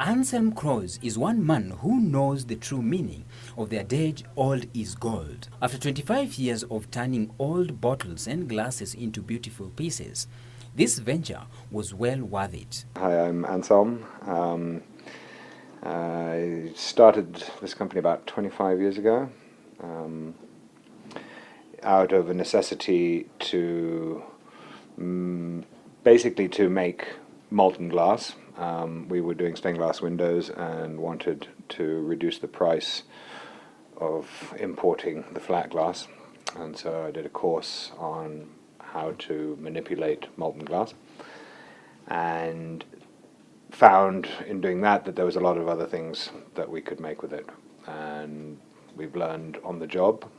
Anselm Cross is one man who knows the true meaning of the adage, old is gold. After 25 years of turning old bottles and glasses into beautiful pieces, this venture was well worth it. Hi, I'm Anselm. I started this company about 25 years ago out of a necessity to basically to make molten glass. We were doing stained glass windows and wanted to reduce the price of importing the flat glass, and so I did a course on how to manipulate molten glass and found in doing that that there was a lot of other things that we could make with it, and we've learned on the job.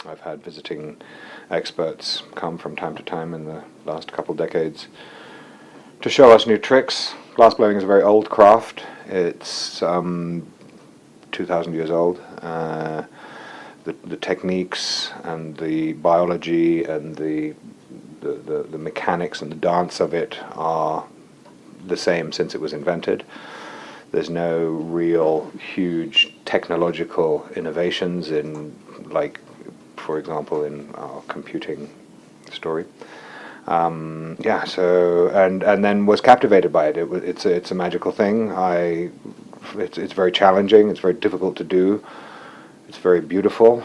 I've had visiting experts come from time to time in the last couple decades to show us new tricks. Glass blowing is a very old craft. It's 2,000 years old. The techniques and the biology and the mechanics and the dance of it are the same since it was invented. There's no real huge technological innovations in, like, for example, in our computing story. And then was captivated by it. It's a magical thing. It's very challenging. It's very difficult to do. It's very beautiful.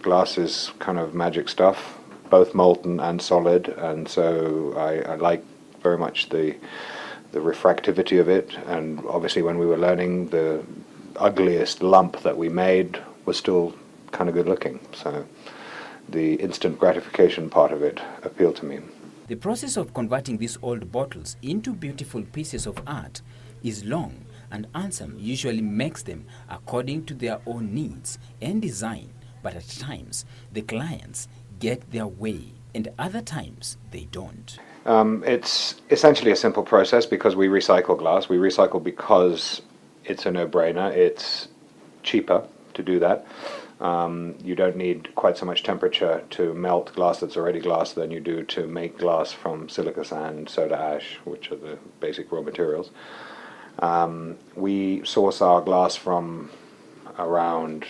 Glass is kind of magic stuff, both molten and solid, and so I like very much the refractivity of it. And obviously, when we were learning, the ugliest lump that we made was still kind of good looking. So the instant gratification part of it appealed to me. The process of converting these old bottles into beautiful pieces of art is long, and Anselm usually makes them according to their own needs and design, but at times the clients get their way and other times they don't. It's essentially a simple process because we recycle glass. We recycle because it's a no-brainer. It's cheaper to do that. You don't need quite so much temperature to melt glass that's already glass than you do to make glass from silica sand, soda ash, which are the basic raw materials. We source our glass from around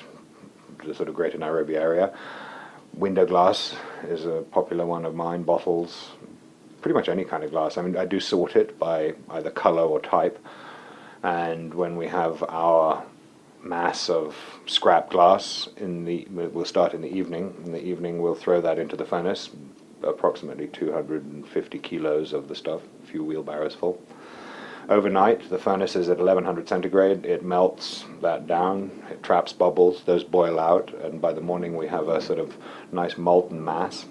the sort of Greater Nairobi area. Window glass is a popular one of mine, bottles, pretty much any kind of glass. I mean, I do sort it by either color or type, and when we have our mass of scrap glass we'll start in the evening. In the evening we'll throw that into the furnace, approximately 250 kilos of the stuff, a few wheelbarrows full. Overnight the furnace is at 1100 centigrade. It melts that down, it traps bubbles, those boil out, and by the morning we have a sort of nice molten mass.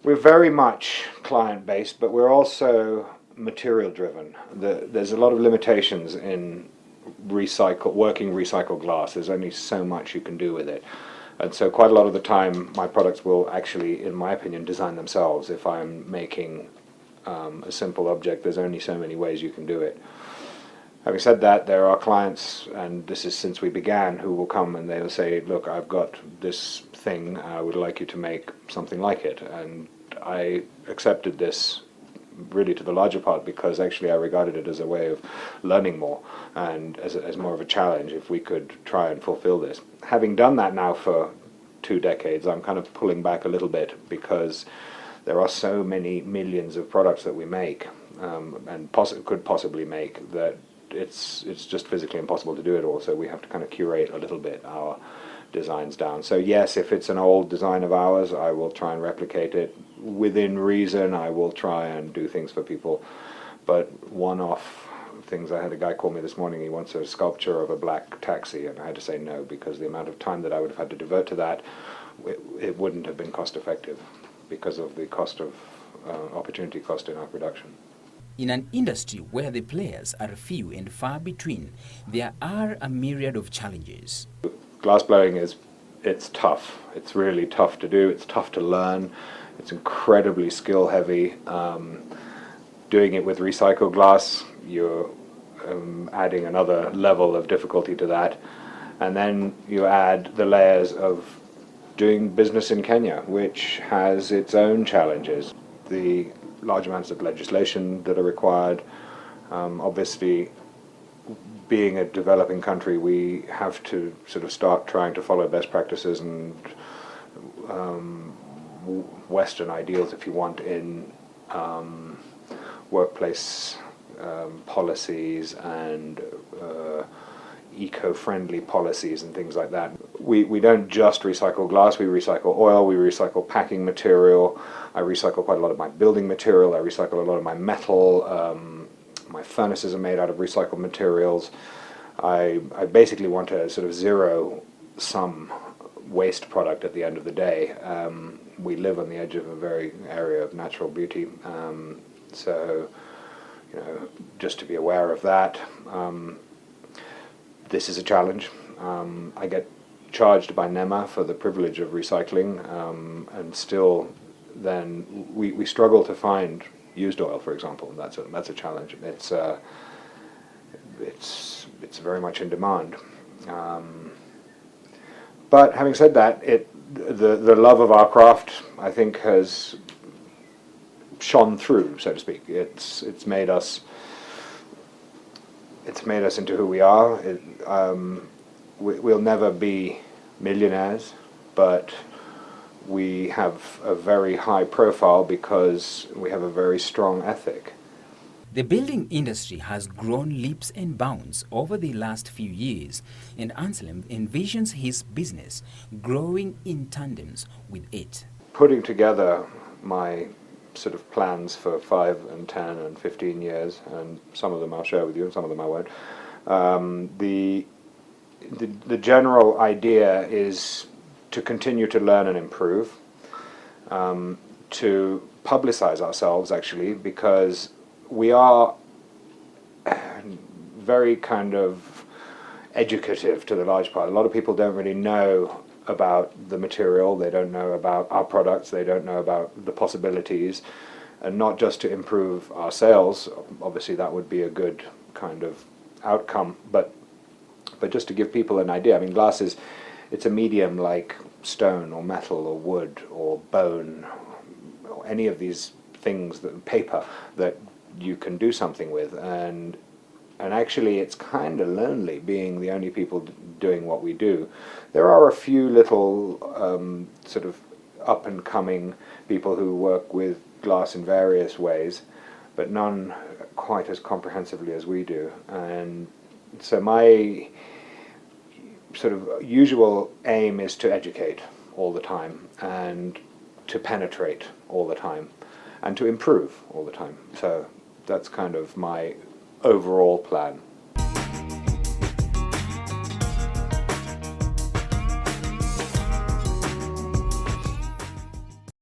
We're very much client based, but we're also material driven. There's a lot of limitations in working recycled glass. There's only so much you can do with it, and so quite a lot of the time my products will actually, in my opinion, design themselves. If I'm making a simple object, there's only so many ways you can do it. Having said that, there are clients, and this is since we began, who will come and they'll say, look, I've got this thing, I would like you to make something like it. And I accepted this really to the larger part because actually I regarded it as a way of learning more and as more of a challenge if we could try and fulfill this. Having done that now for 2 decades, I'm kind of pulling back a little bit because there are so many millions of products that we make and could possibly make that it's just physically impossible to do it all, so we have to kind of curate a little bit our designs down. So yes, if it's an old design of ours, I will try and replicate it. Within reason, I will try and do things for people, but one-off things. I had a guy call me this morning, he wants a sculpture of a black taxi, and I had to say no because the amount of time that I would have had to divert to that, it wouldn't have been cost effective because of the cost of opportunity cost in our production. In an industry where the players are few and far between, there are a myriad of challenges. Glass blowing it's tough. It's really tough to do. It's tough to learn. It's incredibly skill heavy. Doing it with recycled glass, you're adding another level of difficulty to that. And then you add the layers of doing business in Kenya, which has its own challenges. The large amounts of legislation that are required. Obviously, being a developing country, we have to sort of start trying to follow best practices and Western ideals, if you want, in workplace policies and eco-friendly policies and things like that. We don't just recycle glass, we recycle oil, we recycle packing material. I recycle quite a lot of my building material, I recycle a lot of my metal. My furnaces are made out of recycled materials. I basically want a sort of zero-sum waste product at the end of the day. We live on the edge of a very area of natural beauty, so just to be aware of that. This is a challenge. I get charged by NEMA for the privilege of recycling, and still then we struggle to find used oil, for example. That's a challenge. It's very much in demand. But having said that, the love of our craft, I think, has shone through, so to speak. It's made us into who we are. We'll never be millionaires, but we have a very high profile because we have a very strong ethic. The building industry has grown leaps and bounds over the last few years, and Anselm envisions his business growing in tandems with it. Putting together my sort of plans for 5 and 10 and 15 years, and some of them I'll share with you and some of them I won't. The general idea is to continue to learn and improve, to publicize ourselves, actually, because we are very kind of educative to the large part. A lot of people don't really know about the material, they don't know about our products, they don't know about the possibilities, and not just to improve our sales, obviously that would be a good kind of outcome, but just to give people an idea. I mean, glass it's a medium like stone or metal or wood or bone, or any of these things, paper, that you can do something with, and actually it's kind of lonely being the only people doing what we do. There are a few little sort of up-and-coming people who work with glass in various ways, but none quite as comprehensively as we do. And so my sort of usual aim is to educate all the time, and to penetrate all the time, and to improve all the time. So that's kind of my overall plan.